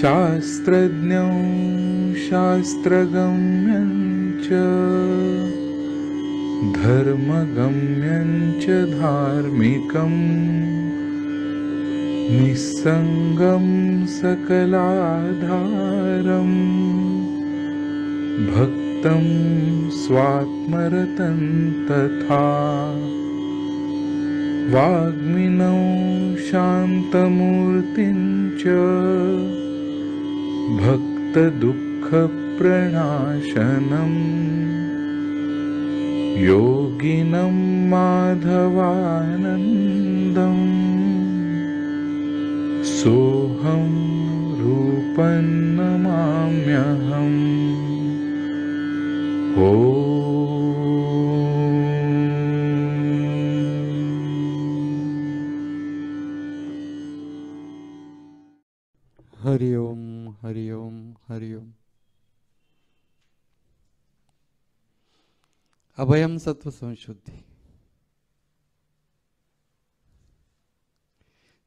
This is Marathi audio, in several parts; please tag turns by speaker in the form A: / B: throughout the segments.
A: शास्त्रज्ञं शास्त्रगम्यं च धर्मगम्यं च धार्मिकं निस्संगं सकलाधारं भक्तं स्वात्मरतं तथा वाग्मिनौ शान्तमूर्तिं च भक्तदुःखप्रणाशनं योगिनं माधवानन्दं सोऽहं रूपं नमाम्यहम्।
B: हरि ओम हरि ओम हरि ओम। अभयम सत्व संशुद्धि,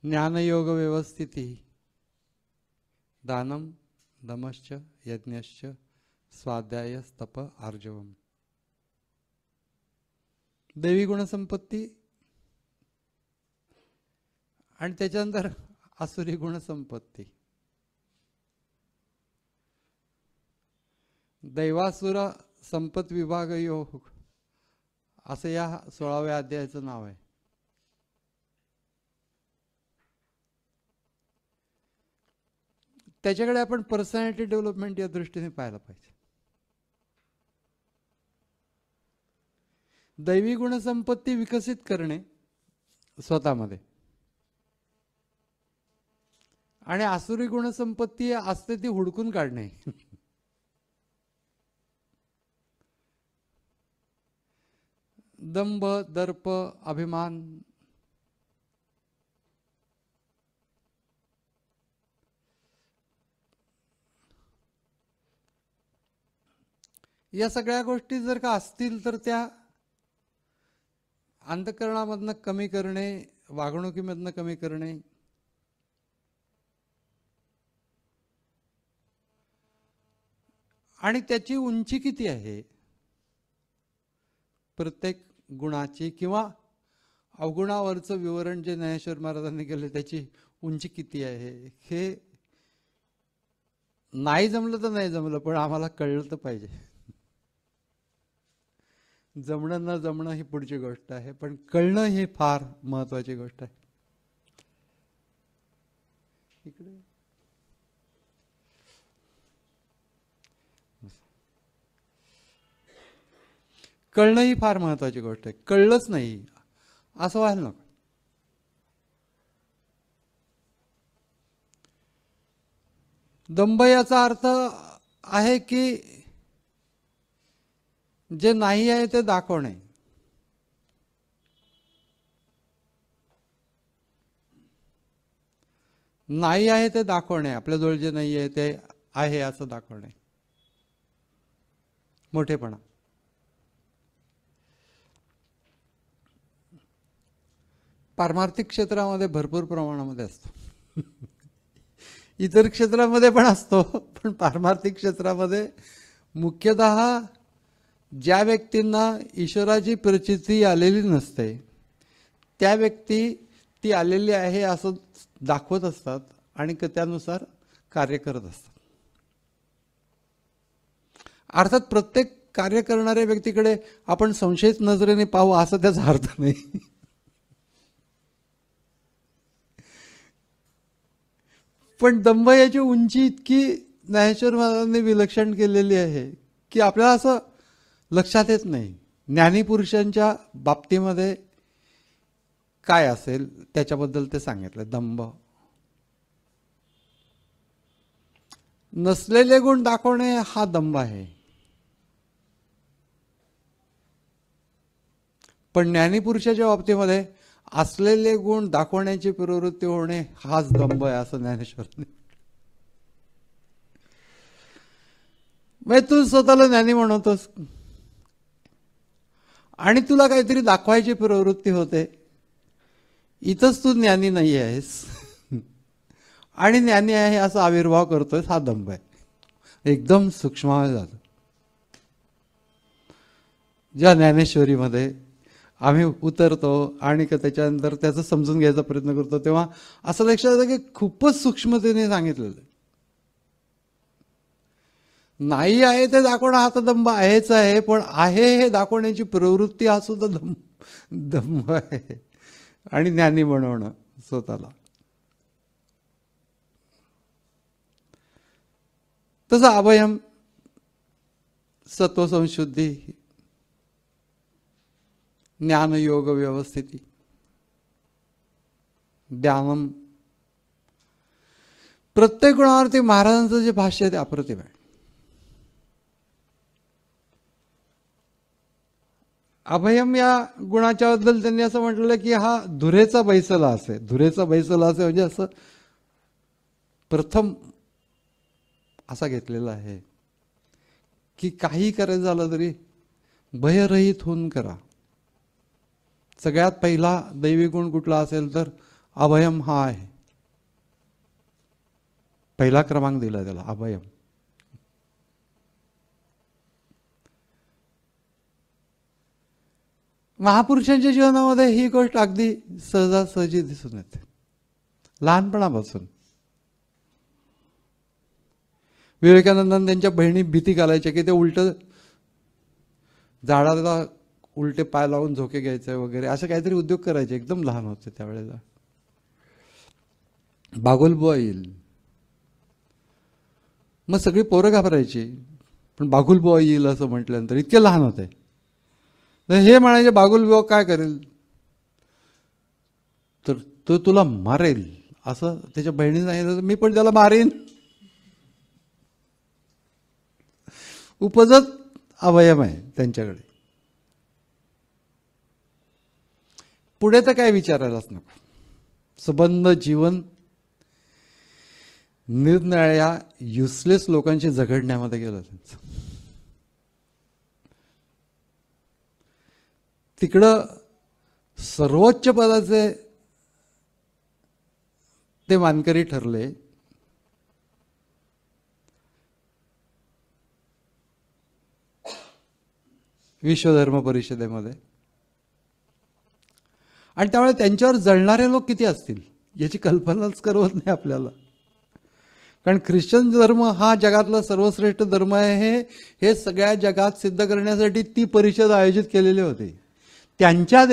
B: ज्ञानयोग व्यवस्थिति, दानम दमश्च यज्ञश्च स्वाध्याय तप आर्जवम। दैवी गुणसंपत्ती आणि त्याच्यानंतर आसुरी गुणसंपत्ती। दैवासुर संपत विभाग योग असं या 16व्या अध्यायाचं नाव आहे। त्याच्याकडे आपण पर्सनॅलिटी डेव्हलपमेंट या दृष्टीने पाहायला पाहिजे। दैवी गुणसंपत्ती विकसित करणे स्वतःमध्ये आणि आसुरी गुणसंपत्ती असते ती हुडकून काढणे। दंभ, दर्प, अभिमान, या सगळ्या गोष्टी जर का असतील तर त्या अंतःकरणामधनं कमी करणे, वागणुकीमधनं कमी करणे, आणि त्याची उंची किती आहे प्रत्येक गुणाची किंवा अवगुणावरचं विवरण जे ज्ञानेश्वर महाराजांनी केले त्याची उंची किती आहे हे नाही जमलं तर नाही जमलं, पण आम्हाला कळलं तर पाहिजे। जमणं न जमणं ही पुढची गोष्ट आहे, पण कळणं ही फार महत्वाची गोष्ट आहे। इकडे कळणं ही फार महत्वाची गोष्ट आहे। कळलंच नाही असं व्हायला नको। दंभ याचा अर्थ आहे की जे नाही आहे ते दाखवणे। नाही आहे ते दाखवणे, आपल्याजवळ जे नाही आहे ते आहे असं दाखवणे, मोठेपणा। पारमार्थिक क्षेत्रामध्ये भरपूर प्रमाणामध्ये असतो, इतर क्षेत्रामध्ये पण असतो, पण पारमार्थिक क्षेत्रामध्ये मुख्यतः ज्या व्यक्तींना ईश्वराची प्रचिती आलेली नसते त्या व्यक्ती ती आलेली आहे असं दाखवत असतात आणि त्यानुसार कार्य करत असतात। अर्थात प्रत्येक कार्य करणाऱ्या व्यक्तीकडे आपण संशयित नजरेने पाहू असं त्याचा अर्थ नाही। पण दंभ याची उंची इतकी ज्ञानेश्वर महाराजांनी विलक्षण केलेली आहे की आपल्याला असं लक्षात येत नाही ज्ञानी पुरुषांच्या बाबतीमध्ये काय असेल त्याच्याबद्दल ते सांगितलं। दंभ नसलेले गुण दाखवणे हा दंभ आहे, पण ज्ञानी पुरुषाच्या बाबतीमध्ये असलेले गुण दाखवण्याची प्रवृत्ती होणे हाच दंभ आहे असं ज्ञानेश्वरांनी। तू स्वतःला ज्ञानी म्हणतोस, आणि तुला काहीतरी दाखवायची प्रवृत्ती होते. इथंच तू ज्ञानी नाही आहेस आणि ज्ञानी आहे असा आविर्भाव करतोय, हा दंभ आहे. एकदम सूक्ष्म झालं. ज्या ज्ञानेश्वरीमध्ये आम्ही उतरतो आणि त्याच्यानंतर त्याचं समजून घ्यायचा प्रयत्न करतो, तेव्हा असं लक्षात येतं की खूपच सूक्ष्मतेने सांगितलेलं आहे. नाही आहे ते दाखवणं हा तर दंभ आहेच आहे, पण आहे हे दाखवण्याची प्रवृत्ती हा सुद्धा दंभ आहे. आणि ज्ञानी बनवणं स्वतःला. तसं अभयम, सत्वसंशुद्धी, ज्ञानयोग व्यवस्थिती, ध्यानम, प्रत्येक गुणावरती महाराजांचं जे भाष्य आहे ते अप्रतिम आहे. अभयम या गुणाच्या बद्दल त्यांनी असं म्हटलं की हा धुरेचा बैसला असे. धुरेचा बैसला असे म्हणजे असं प्रथम असा घेतलेला आहे की काही करायचं झालं तरी भयरहित होऊन करा. सगळ्यात पहिला दैवी गुण कुठला असेल तर अभयम हा आहे. पहिला क्रमांक दिला त्याला, अभयम. महापुरुषांच्या जीवनामध्ये ही गोष्ट अगदी सहजासहजी दिसून येते. लहानपणापासून विवेकानंदांनी त्यांच्या बहिणी भीती घालायच्या की ते उलट झाडाला उलटे पाय लावून झोके घ्यायचे वगैरे असे काहीतरी उद्योग करायचे. एकदम लहान होते त्यावेळेला. बागुलबुवा येईल, मग सगळी पोरं घाबरायची, पण बागुलबुवा येईल असं म्हटल्यानंतर इतके लहान होते. हे म्हणायचे बागुलबुवा काय करेल, तर तो तुला मारेल असं त्याच्या बहिणीने सांगितलं. मी पण त्याला मारेन. उपजत अवयव आहे त्यांच्याकडे. पुढे तर काय विचारायलाच नको. संबंध जीवन निरनिराळ्या युजलेस लोकांशी झगडण्यामध्ये गेलं त्यांचं. तिकडं सर्वोच्च पदाचे ते मानकरी ठरले. विश्वधर्म परिषदेमध्ये. आणि त्यामुळे त्यांच्यावर जळणारे लोक किती असतील याची कल्पनाच करवत नाही आपल्याला. कारण ख्रिश्चन धर्म हा जगातला सर्वश्रेष्ठ धर्म आहे हे सगळ्या जगात सिद्ध करण्यासाठी ती परिषद आयोजित केलेली होती. त्यांच्या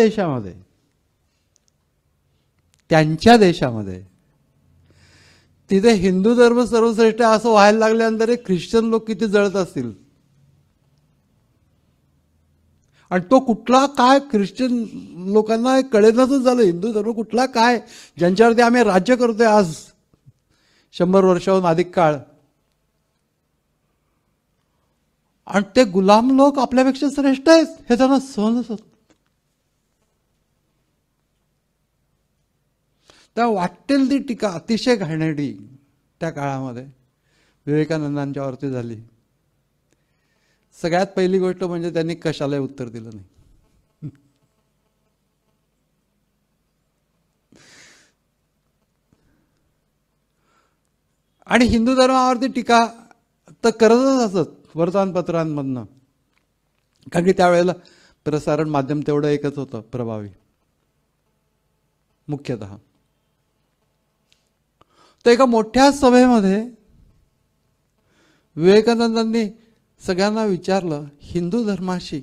B: देशामध्ये तिथे हिंदू धर्म सर्वश्रेष्ठ असं व्हायला लागल्यानंतर हे ख्रिश्चन लोक किती जळत असतील. आणि तो कुठला काय ख्रिश्चन लोकांना कळेनाच झालं. हिंदू धर्म कुठला काय ज्यांच्यावरती आम्ही राज्य करतोय आज 100 वर्षाहून अधिक काळ. आणि ते गुलाम लोक आपल्यापेक्षा श्रेष्ठ आहेत हे त्यांना सहनच होत. त्या वाटेल ती टीका अतिशय घाणेरडी त्या काळामध्ये विवेकानंदांच्यावरती झाली. सगळ्यात पहिली गोष्ट म्हणजे त्यांनी कशालाही उत्तर दिलं नाही. आणि हिंदू धर्मावरती टीका तर करतच असत वर्तमानपत्रांमधनं. कारण की त्यावेळेला प्रसारण माध्यम तेवढं एकच होतं प्रभावी मुख्यतः. तर एका मोठ्या सभेमध्ये विवेकानंदांनी सगळ्यांना विचारलं, हिंदू धर्माशी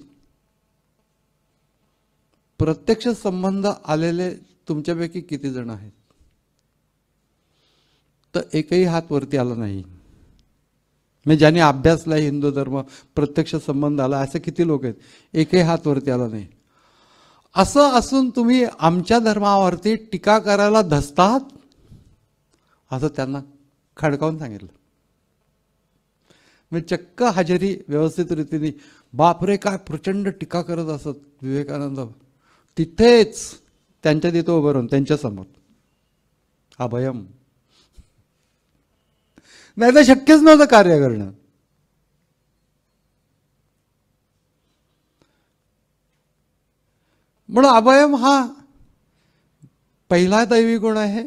B: प्रत्यक्ष संबंध आलेले तुमच्यापैकी किती जण आहेत? तर एकही हात वरती आला नाही. म्हणजे ज्यांनी अभ्यासला हिंदू धर्म, प्रत्यक्ष संबंध आला, असे किती लोक आहेत? एकही हात वरती आला नाही. असं असून तुम्ही आमच्या धर्मावरती टीका करायला धसतात असं त्यांना खडकावून सांगितलं. म्हणजे चक्क हजेरी व्यवस्थित रीतीने, बापरे काय प्रचंड टीका करत असत विवेकानंद. तिथेच त्यांच्या तिथं उभं राहून त्यांच्यासमोर अभयम. नाही तर शक्यच नव्हतं कार्य करणं. म्हणून अभयम हा पहिला दैवी गुण आहे.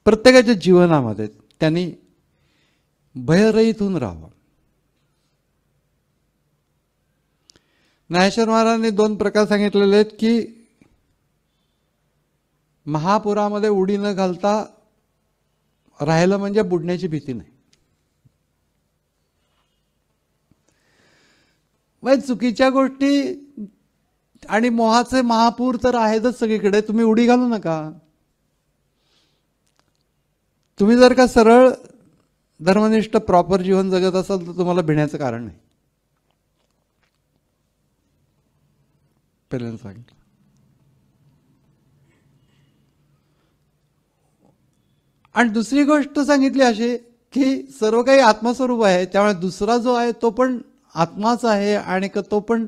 B: प्रत्येकाच्या जीवनामध्ये त्यांनी भयरहित होऊन राहावं. ज्ञानेश्वर महाराजांनी 2 प्रकार सांगितलेले आहेत की महापुरामध्ये उडी न घालता राहिलं म्हणजे बुडण्याची भीती नाही. म्हणजे चुकीच्या गोष्टी आणि मोहाचे महापूर तर आहेतच सगळीकडे. तुम्ही उडी घालू नका. तुम्ही जर का सरळ धर्मनिष्ठ प्रॉपर जीवन जगत असाल तर तुम्हाला भिण्याचं कारण नाही. पहिल्यांदा सांगितलं. आणि दुसरी गोष्ट सांगितली अशी की सर्व काही आत्मस्वरूप आहे, त्यामुळे दुसरा जो आहे तो पण आत्माच आहे आणि तो पण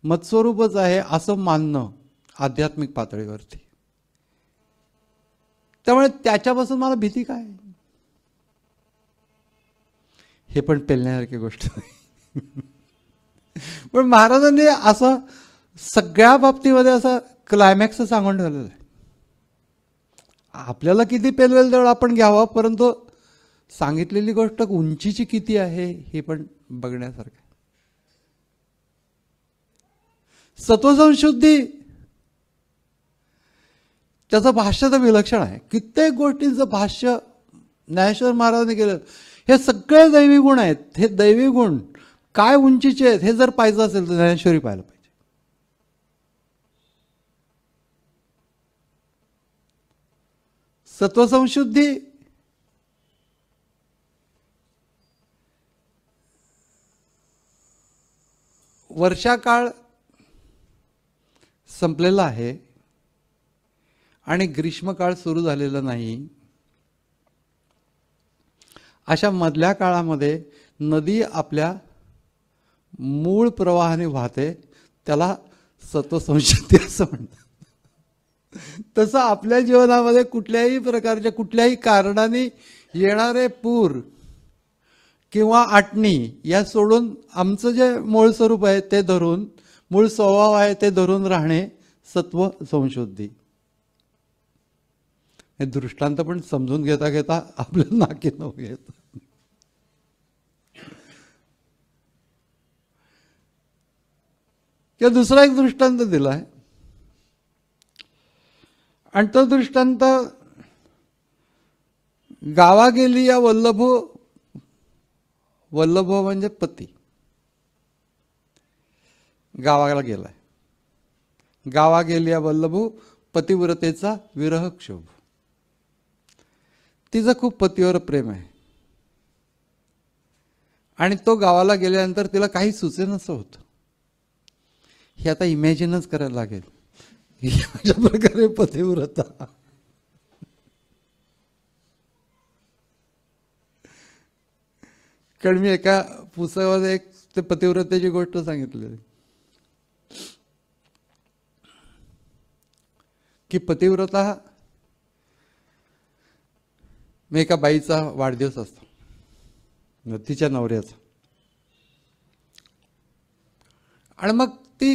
B: मत्स्वरूपच आहे असं मानणं आध्यात्मिक पातळीवरती. त्यामुळे त्याच्यापासून मला भीती काय, हे पण पेलण्यासारखी गोष्ट नाही. पण महाराजांनी असं सगळ्या बाबतीमध्ये असं क्लायमॅक्स सांगून ठेवलेलं आहे. आपल्याला किती पेलवेल तेवढं आपण घ्यावं, परंतु सांगितलेली गोष्ट उंचीची किती आहे हे पण बघण्यासारखं आहे. सत्वसंशुद्धी त्याचं भाष्य तर विलक्षण आहे. कित्येक गोष्टींचं भाष्य ज्ञानेश्वर महाराजांनी केलं. हे सगळे दैवी गुण आहेत. हे दैवी गुण काय उंचीचे आहेत हे जर पाहिजे असेल तर ज्ञानेश्वरी पाहायला पाहिजे. सत्वसंशुद्धी वर्षाकाळ संपलेला आहे आणि ग्रीष्मकाळ सुरू झालेला नाही. अशा मधल्या काळामध्ये नदी आपल्या मूळ प्रवाहाने वाहते, त्याला सत्वसंशुद्धी असं म्हणतात. तसं आपल्या जीवनामध्ये कुठल्याही प्रकारच्या कुठल्याही कारणाने येणारे पूर किंवा आटणी या सोडून आमचं जे मूळ स्वरूप आहे ते धरून, मूळ स्वभाव आहे ते धरून राहणे सत्व संशुद्धी. हे दृष्टांत पण समजून घेता घेता आपल्या नाकी नऊ येत. किंवा दुसरा एक दृष्टांत दिला आहे आणि तो दृष्टांत गावा गेली या वल्लभ, वल्लभ म्हणजे पती, गावाला गेलाय. गावा गेली या वल्लभ पतिव्रतेचा विरह क्षोभ. तिचं खूप पतीवर प्रेम आहे आणि तो गावाला गेल्यानंतर तिला काही सुचेनसं होतं. हे आता इमॅजिनच करायला लागेल. अशा प्रकारे पतिव्रता कारण मी एका पुस्तकामध्ये एक ते पतिव्रतेची गोष्ट सांगितली की पतिव्रता मी एका बाईचा वाढदिवस असतो तिच्या नवऱ्याचा आणि मग ती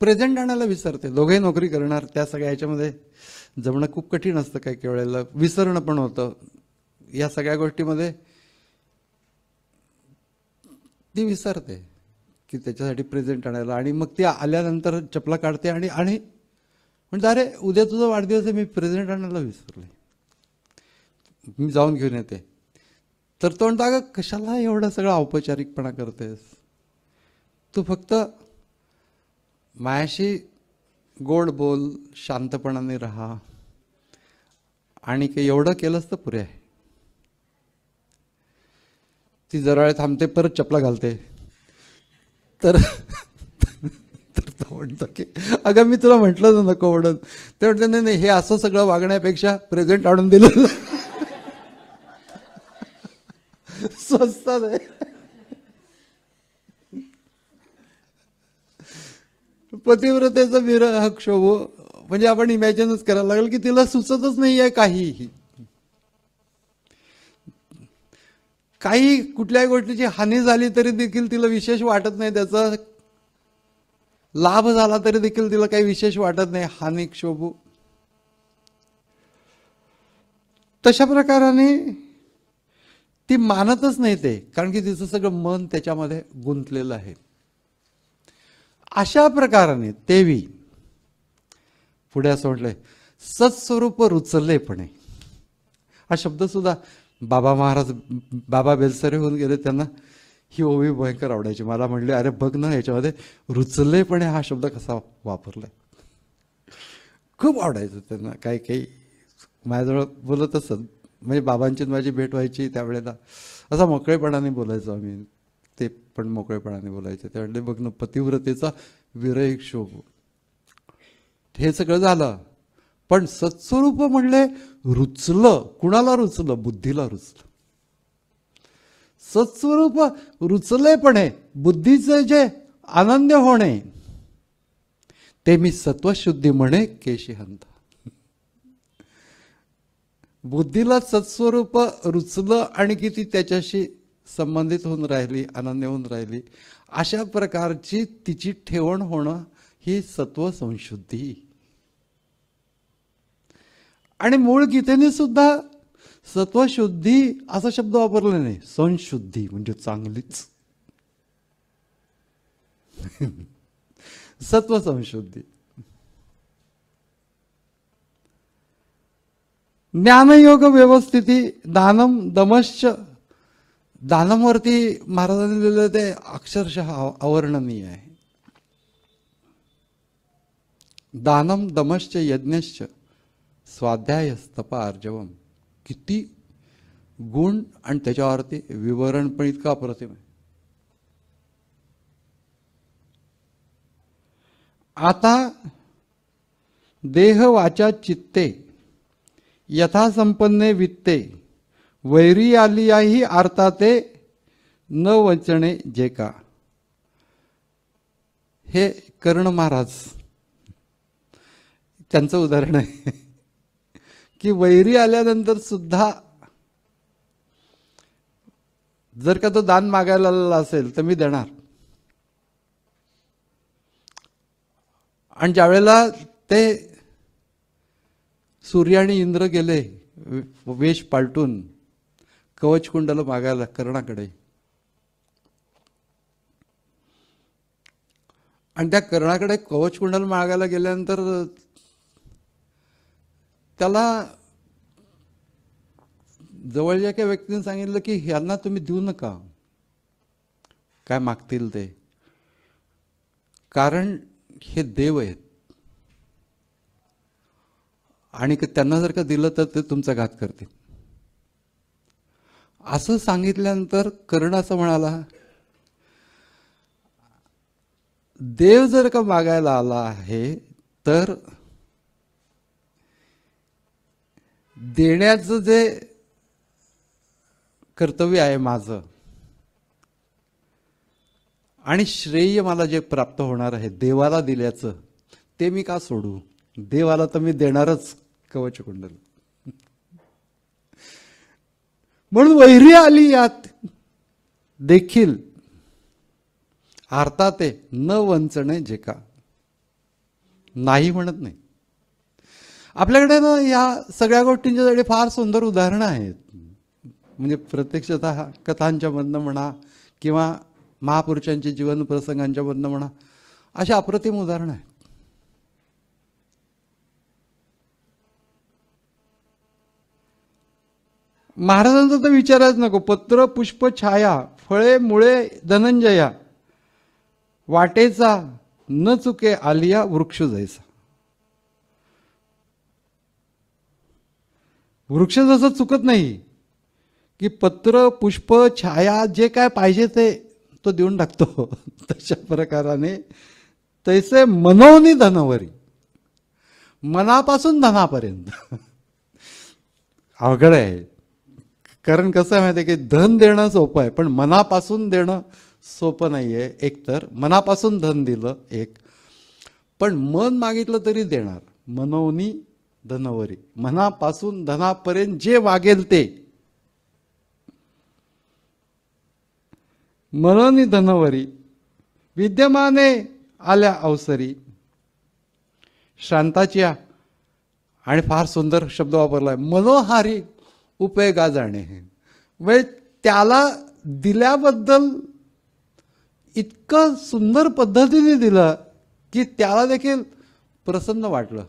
B: प्रेझेंट आणायला विसरते. दोघे नोकरी करणार, त्या सगळ्या याच्यामध्ये जमणं खूप कठीण असतं. काही वेळेला विसरणं पण होतं. या सगळ्या गोष्टीमध्ये ती विसरते की त्याच्यासाठी प्रेझेंट आणायला आणि मग ती आल्यानंतर चपला काढते आणि आणि म्हणजे अरे उद्या तुझा वाढदिवस आहे, मी प्रेझेंट आणायला विसरले, मी जाऊन घेऊन येते. तर तो म्हणतो अगं कशाला एवढा सगळा औपचारिकपणा करतेस, तू फक्त मायाशी गोड बोल, शांतपणाने राहा आणि काही एवढं केलंच तर पुरे आहे. ती जरा वेळ थांबते, परत चपला घालते. तर तो म्हणतो की अगं मी तुला म्हटलं ना नको म्हणून. ते म्हणते नाही नाही, हे असं सगळं वागण्यापेक्षा प्रेझेंट आणून दिलं स्वस्तात आहे. पतिव्रतेचा विरह क्षोभ म्हणजे आपण इमॅजिनच करायला लागेल की तिला सुचतच नाही आहे काहीही. काही कुठल्याही गोष्टीची हानी झाली तरी देखील तिला विशेष वाटत नाही त्याचा. लाभ झाला तरी देखील तिला काही विशेष वाटत नाही, हानी क्षोभू. तशा प्रकाराने ती मानतच नाही ते, कारण की तिचं सगळं मन त्याच्यामध्ये गुंतलेलं आहे. अशा प्रकाराने तेवी पुढे असं म्हटलंय, सत्स्वरूप रुचलेपणे. हा शब्द सुद्धा बाबा महाराज, बाबा बेलसरे होऊन गेले, त्यांना ही ओवी भयंकर आवडायची. मला म्हणले, अरे बघ ना याच्यामध्ये रुचलेपणे हा शब्द कसा वापरलाय. खूप आवडायचं त्यांना. काही काही माझ्याजवळ बोलत असत, म्हणजे बाबांची माझी भेट व्हायची त्यावेळेला असा मोकळेपणाने बोलायचो आम्ही, ते पण मोकळेपणाने बोलायचे. ते म्हणले, बघ ना पतिव्रतेचा विरह शोभ. हे सगळं झालं, पण सत्स्वरूप म्हणले रुचलं. कुणाला रुचलं? बुद्धीला रुचलं. सत्स्वरूप रुचलेपणे, बुद्धीचे जे आनंद होणे, ते मी सत्वशुद्धी म्हणे केशिहंत. बुद्धीला सत्स्वरूप रुचलं आणि किती त्याच्याशी संबंधित होऊन राहिली, अनन्य होऊन राहिली, अशा प्रकारची तिची ठेवण होणं ही सत्व संशुद्धी. आणि मूळ गीतेने सुद्धा सत्वशुद्धी असा शब्द वापरला नाही, संशुद्धी म्हणजे चांगलीच. सत्व संशुद्धी. ज्ञानयोग व्यवस्थिती दानम दमश्च. दानमवरती महाराजांनी लिहिलं ते अक्षरशः अवर्णनीय आहे. दानम दमश्च यज्ञश्च स्वाध्याय स्तप आर्जवम. किती गुण आणि त्याच्यावरती विवरण पण इतका अप्रतिम आहे. आता देह वाचा चित्ते यथासंपन्ने वित्ते वैरी आलियाही आर्ताते न वचणे जे का. हे कर्ण महाराज त्यांचं उदाहरण आहे की वैरी आल्यानंतर सुद्धा जर का तो दान मागायला आलेला असेल तर मी देणार. आणि ज्यावेळेला ते सूर्य आणि इंद्र गेले वेश पालटून कवच कुंडल मागायला कर्णाकडे, आणि त्या कर्णाकडे कवच कुंडल मागायला गेल्यानंतर त्याला जवळच्या एका व्यक्तीने सांगितलं की ह्यांना तुम्ही देऊ नका काय मागतील ते, कारण हे देव आहेत आणि त्यांना जर का दिलं तर ते तुमचा घात करतील. असं सांगितल्यानंतर कर्ण असं म्हणाला, देव जर का मागायला आला आहे तर देण्याचं जे कर्तव्य आहे माझं आणि श्रेय मला जे प्राप्त होणार आहे देवाला दिल्याचं, ते मी का सोडू. देवाला तर मी देणारच कवच कुंडल. म्हणून वैरी आली यात देखील अर्थात न वंचणे जे का. नाही म्हणत नाही. आपल्याकडे ना या सगळ्या गोष्टींच्यासाठी फार सुंदर उदाहरणं आहेत. म्हणजे प्रत्यक्षतः कथांच्या मधनं म्हणा किंवा महापुरुषांच्या जीवन प्रसंगांच्या मधनं म्हणा, अशा अप्रतिम उदाहरणं आहेत. महाराजांचा तर विचारच नको. पत्र पुष्प छाया फळे मुळे धनंजया वाटेचा न चुके आलिया वृक्ष जैसा. वृक्ष जसं चुकत नाही की पत्र पुष्प छाया जे काय पाहिजे ते तो देऊन टाकतो, तशा प्रकाराने तैसे मनोनी धनवरी, मनापासून धनापर्यंत. अवघड आहे. कारण कसं आहे माहिती आहे की धन देणं सोपं आहे पण मनापासून देणं सोपं नाही आहे. एक तर मनापासून धन दिलं एक, पण मन मागितलं तरी देणार. मनोनी धनवरी, मनापासून धनापर्यंत जे मागेल ते. मनोनी धनवरी विद्यमाने आल्या अवसरी, शांताची आणि फार सुंदर शब्द वापरलाय, मनोहारी उपयोगा जाणे. म्हणजे त्याला दिल्याबद्दल इतकं सुंदर पद्धतीने दिलं की त्याला देखील प्रसन्न वाटलं.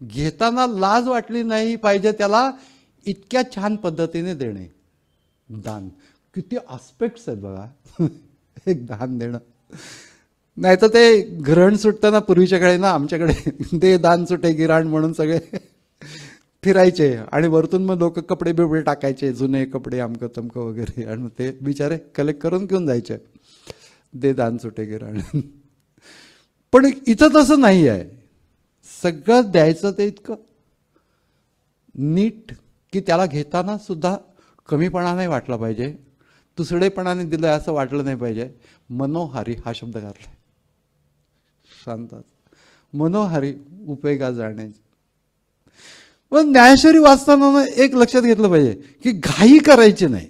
B: घेताना लाज वाटली नाही पाहिजे त्याला, इतक्या छान पद्धतीने देणे. दान किती आस्पेक्ट्स आहेत बघा एक दान देणं. नाही तर ते ग्रहण सुटताना पूर्वीच्या काळी ना आमच्याकडे दे दान सुटे गिराण म्हणून सगळे फिरायचे आणि वरतून मग लोक कपडे बिपडे टाकायचे, जुने कपडे अमकं तमकं वगैरे, आणि मग ते बिचारे कलेक्ट करून घेऊन जायचे, दे दान सुटे गिराण. पण इथं तसं नाही आहे. सगळं द्यायचं ते इतकं नीट की त्याला घेताना सुद्धा कमीपणा नाही वाटला पाहिजे, तुसडेपणाने दिलं असं वाटलं नाही पाहिजे. मनोहारी हा शब्द घातलाय. शांतात मनोहारी उपयोगा जाणे. पण ज्ञानेश्वरी वाचताना एक लक्षात घेतलं पाहिजे की घाई करायची नाही.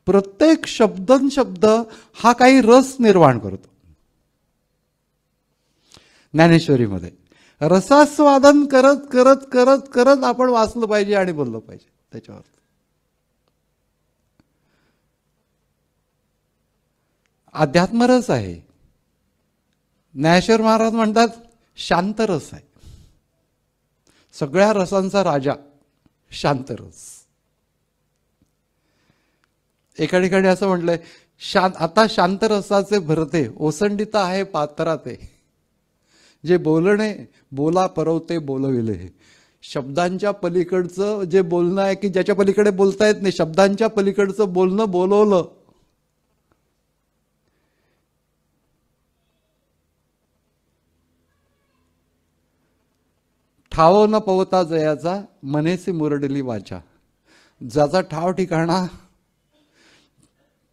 B: प्रत्येक शब्द हा काही रस निर्माण करतो. ज्ञानेश्वरीमध्ये रसास्वादन करत करत करत करत आपण वाचलं पाहिजे आणि बोललं पाहिजे त्याच्यावर. अध्यात्मरस आहे. ज्ञानेश्वर महाराज म्हणतात शांत रस आहे. सगळ्या रसांचा राजा शांत रस. एका ठिकाणी असं म्हटलंय, आता शांत रसाचे भरते ओसंडित आहे पात्राते, जे बोलणे बोला परवते बोलविले. शब्दांच्या पलीकडचं जे बोलणं आहे की ज्याच्या पलीकडे बोलता येत नाही, शब्दांच्या पलीकडचं बोलणं बोलवलं. ठाव न पवता जयाचा मनेसी मुरडली वाचा. ज्याचा ठाव ठिकाणा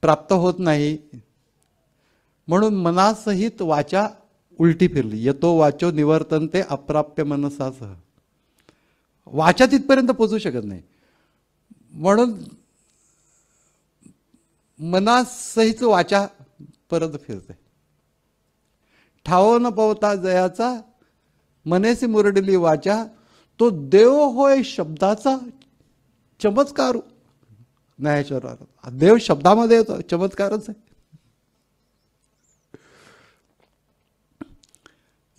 B: प्राप्त होत नाही म्हणून मनासहित वाचा उलटी फिरली. यतो वाचो निवर्तनते अप्राप्य मनसासह. वाचा तिथपर्यंत पोचू शकत नाही म्हणून मनासहित वाचा परत फिरते. ठाव न पवता जयाचा मनेसी मुरडली वाचा. तो देव होय शब्दाचा चमत्कार. ज्ञानेश्वर देव शब्दामध्ये येतो, चमत्कारच आहे.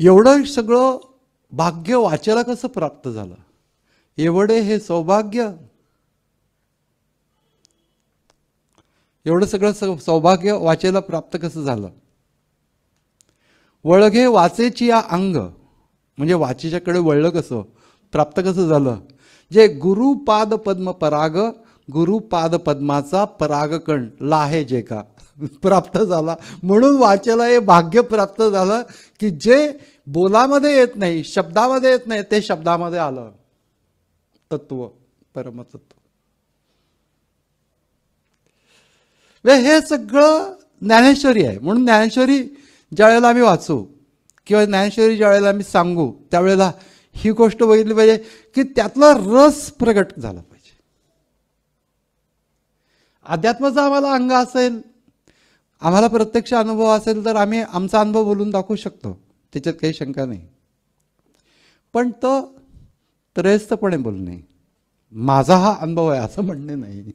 B: एवढं सगळं भाग्य वाचेला कसं प्राप्त झालं, एवढे हे सौभाग्य, एवढं सगळं सौभाग्य वाचेला प्राप्त कसं झालं. वळघे वाचेची या अंग, म्हणजे वाचेच्याकडे वळलं कसं, प्राप्त कसं झालं. जे गुरुपाद पद्म पराग, गुरुपाद पद्माचा परागकण लाहे जे का प्राप्त झाला. म्हणून वाचेला हे भाग्य प्राप्त झालं की जे बोलामध्ये येत नाही, शब्दामध्ये येत नाही, ते शब्दामध्ये आलं. तत्व, परमतत्व. हे सगळं ज्ञानेश्वरी आहे. म्हणून ज्ञानेश्वरी ज्या वेळेला आम्ही वाचू किंवा ज्ञानेश्वरी ज्या वेळेला आम्ही सांगू त्यावेळेला ही गोष्ट बघितली पाहिजे की त्यातला रस प्रगट झाला पाहिजे. अध्यात्माचा आम्हाला अंग असेल, आम्हाला प्रत्यक्ष अनुभव असेल तर आम्ही आमचा अनुभव बोलून दाखवू शकतो, त्याच्यात काही शंका नाही. पण तो त्रयस्थपणे बोलणे, माझा हा अनुभव आहे असं म्हणणे नाही.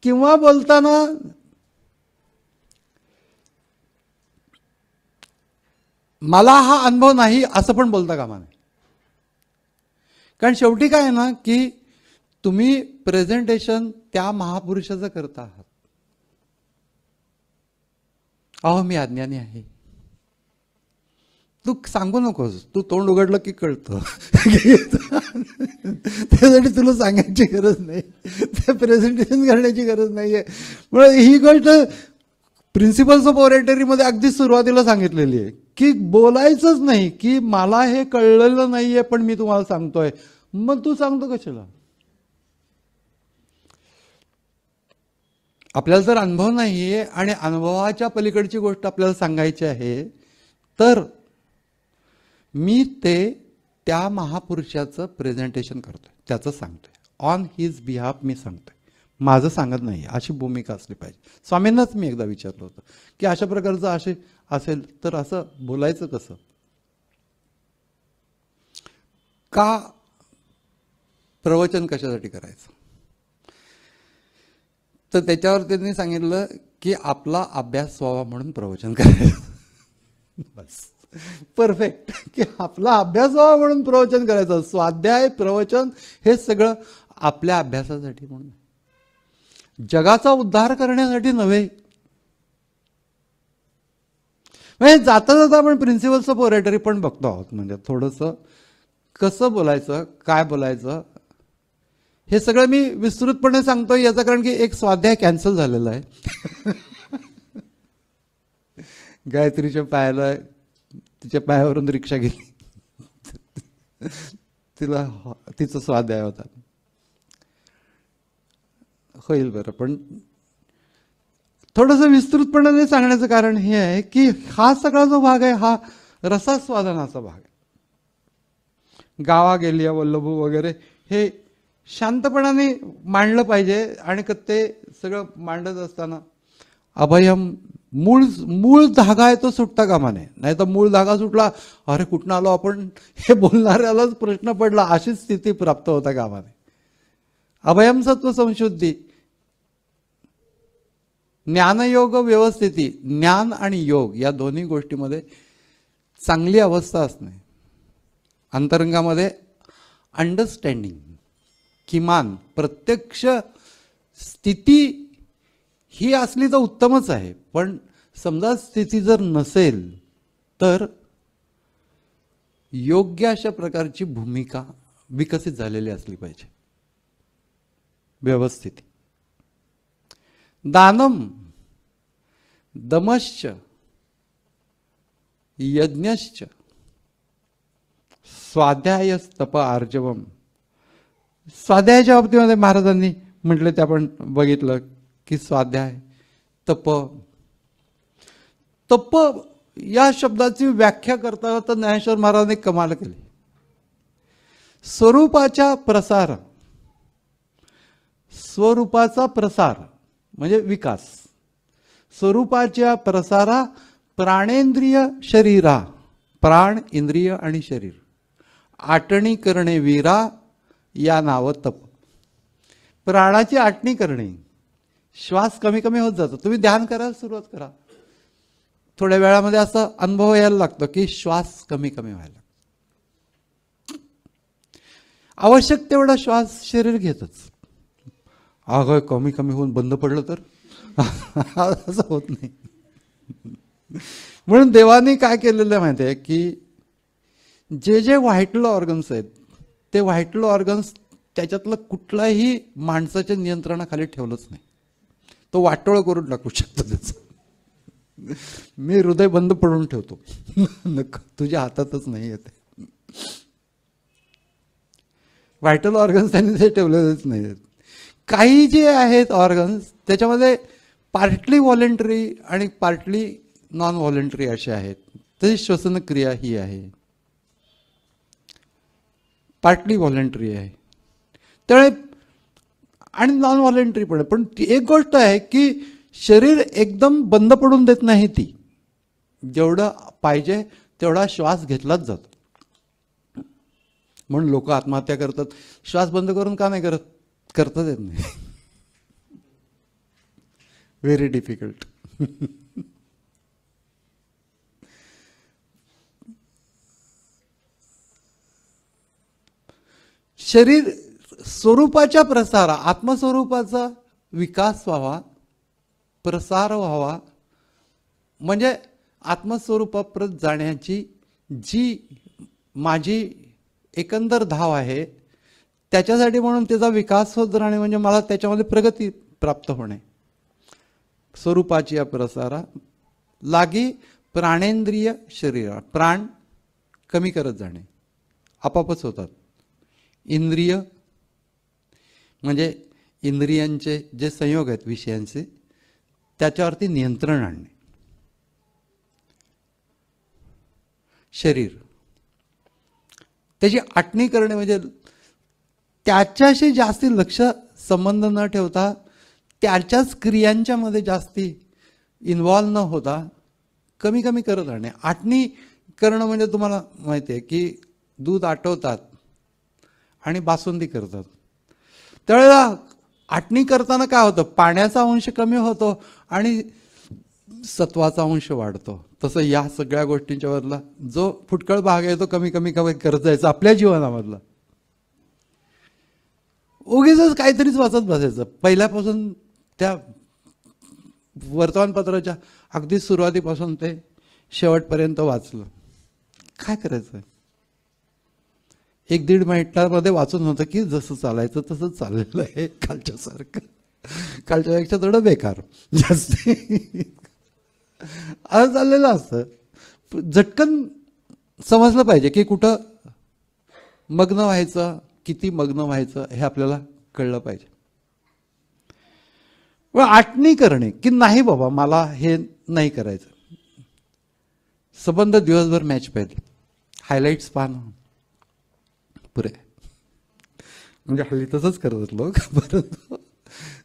B: किंवा बोलताना मला हा अनुभव नाही असं पण बोलता कामा नये. कारण शेवटी काय आहे ना की तुम्ही प्रेझेंटेशन त्या महापुरुषाचं करता आहात. अहो मी अज्ञानी आहे, तू सांगू नकोस, तू तोंड उघडलं की कळतं. त्यासाठी तुला सांगायची गरज नाही, ते प्रेझेंटेशन करण्याची गरज नाहीये. म्हणून ही गोष्ट प्रिन्सिपल्स ऑफ ओरेटरीमध्ये अगदी सुरुवातीला सांगितलेली आहे की बोलायचंच नाही की मला हे कळलेलं नाहीये पण मी तुम्हाला सांगतोय. मग तू सांगतो कशाला. आपल्याला जर अनुभव नाहीये आणि अनुभवाच्या पलीकडची गोष्ट आपल्याला सांगायची आहे तर मी ते त्या महापुरुषाचं प्रेझेंटेशन करतोय, त्याचं सांगतोय, ऑन हिज बिहाफ मी सांगतोय. माझं सांगत नाही, अशी भूमिका असली पाहिजे. स्वामींनाच मी एकदा विचारलं होतं की अशा प्रकारचं असेल तर असं बोलायचं कसं, का प्रवचन कशासाठी करायचं. तर त्याच्यावर त्यांनी सांगितलं की आपला अभ्यास व्हावा म्हणून प्रवचन करायचं. बस, परफेक्ट. की आपला अभ्यास व्हावा म्हणून प्रवचन करायचं. स्वाध्याय प्रवचन हे सगळं आपल्या अभ्यासासाठी म्हणून, जगाचा उद्धार करण्यासाठी नव्हे. म्हणजे जाता जाता आपण प्रिन्सिपल्स ऑफ ओरेटरी पण बघतो आहोत. म्हणजे थोडंसं कसं बोलायचं, काय बोलायचं, हे सगळं मी विस्तृतपणे सांगतो याचं कारण की एक स्वाध्याय कॅन्सल झालेला आहे. गायत्रीच्या पायाला, तिच्या पायावरून रिक्षा गेली, तिचा स्वाध्याय होता. होईल बरं, पण थोडंसं विस्तृतपणे सांगण्याचं कारण हे आहे की हा सगळा जो भाग आहे हा रसास्वादनाचा भाग आहे. गावा गेली वल्लभू वगैरे हे शांतपणाने मांडलं पाहिजे. आणि ते सगळं मांडत असताना अभयम, मूळ धागा आहे तो सुटता कामा नये. नाही तर मूळ धागा सुटला, अरे कुठनं आलो आपण, हे बोलणाऱ्यालाच प्रश्न पडला, अशी स्थिती प्राप्त होता कामा नये. अभयम सत्व संशुद्धी, ज्ञानयोग व्यवस्थिती, ज्ञान आणि योग या दोन्ही गोष्टीमध्ये चांगली अवस्था असणे, अंतरंगामध्ये अंडरस्टँडिंग, किमान प्रत्यक्ष स्थिती ही असली तर उत्तमच आहे. पण समजा स्थिती जर नसेल तर योग्य अशा प्रकारची भूमिका विकसित झालेली असली पाहिजे, व्यवस्थित. दानम, दमश्च, यज्ञश्च, स्वाध्यायस्तप आर्जवम. स्वाध्यायाच्या बाबतीमध्ये महाराजांनी म्हटलं ते आपण बघितलं की स्वाध्याय, तप. तप या शब्दाची व्याख्या करता तर ज्ञानेश्वर महाराजांनी कमाल केली. स्वरूपाचा प्रसार म्हणजे विकास. स्वरूपाच्या प्रसारा प्राणेंद्रिय शरीरा, प्राण, इंद्रिय आणि शरीर आटणी करणे वीरा, या नाव तप. प्राणाची आटणी करणे, श्वास कमी कमी होत जातो. तुम्ही ध्यान करायला सुरुवात करा, थोड्या वेळामध्ये असा अनुभव यायला लागतो की श्वास कमी कमी व्हायला. आवश्यक तेवढा श्वास शरीर घेतच. अगं कमी कमी होऊन बंद पडलं तर असं होत नाही. म्हणून देवाने काय केलेलं आहे माहिती आहे की जे व्हायटल ऑर्गन्स आहेत ते व्हायटल ऑर्गन्स त्याच्यातलं कुठलाही माणसाच्या नियंत्रणाखाली ठेवलंच नाही. तो वाटोळ करून टाकू शकतो त्याचं. मी हृदय बंद पडून ठेवतो, तुझ्या हातातच नाही येते. व्हायटल ऑर्गन्स त्यांनी ते ठेवलेलेच नाही. काही जे आहेत ऑर्गन्स त्याच्यामध्ये पार्टली व्हॉलेंटरी आणि पार्टली नॉन व्हॉलेंटरी असे आहेत. तशी श्वसन क्रिया ही आहे, पार्टली व्हॉलेंटरी आहे. त्यामुळे आणि नॉन व्हॉलेंटरी पण. पण एक गोष्ट आहे की शरीर एकदम बंद पडून देत नाही. ती जेवढं पाहिजे तेवढा श्वास घेतलाच जातो. म्हणून लोक आत्महत्या करतात. श्वास बंद करून का नाही करत? करताच येत नाही. Very difficult. शरीर स्वरूपाच्या प्रसारा, आत्मस्वरूपाचा विकास व्हावा, प्रसार व्हावा, म्हणजे आत्मस्वरूपाप्रत जाण्याची जी माझी एकंदर धाव आहे त्याच्यासाठी, म्हणून त्याचा विकास होत राहणे म्हणजे मला त्याच्यामध्ये प्रगती प्राप्त होणे. स्वरूपाची प्रसारा लागी प्राणेंद्रिय शरीरा, प्राण कमी करत जाणे आपापच होतात. इंद्रिय म्हणजे इंद्रियांचे जे संयोग आहेत विषयांचे त्याच्यावरती नियंत्रण आणणे. शरीर त्याची आटणी करणे म्हणजे त्याच्याशी जास्ती लक्ष संबंध न ठेवता त्याच्याच क्रियांच्या मध्ये जास्ती इन्व्हॉल्व न होता कमी कमी करत राहणे. आटणी करणं म्हणजे तुम्हाला माहिती आहे की दूध आटवतात आणि बासुंदी करतात. त्यावेळेला आटणी करताना काय होतं, पाण्याचा अंश कमी होतो आणि सत्वाचा अंश वाढतो. तसं या सगळ्या गोष्टींच्या बदला जो फुटकळ भाग आहे तो कमी कमी कमी करत जायचा आपल्या जीवनामधला. उगीच काहीतरीच वाचत बसायचं. पहिल्यापासून त्या वर्तमानपत्राच्या अगदी सुरुवातीपासून ते शेवटपर्यंत वाचलं. काय करायचं, 1-1.5 मिनिटामध्ये वाचून होतं की जसं चालायचं तसंच चाललेलं आहे. कालच्यासारखं, कालच्यापेक्षा थोडं बेकार जास्त असं चाललेलं असतं. झटकन समजलं पाहिजे की कुठं मग्न व्हायचं, किती मग्न व्हायचं हे आपल्याला कळलं पाहिजे. व आटणी करणे की नाही बाबा मला हे नाही करायचं. संबंध दिवसभर मॅच पाहिजे, हायलाईट्स पाहणं पुरे, म्हणजे हल्ली तसंच करतात लोक. परंतु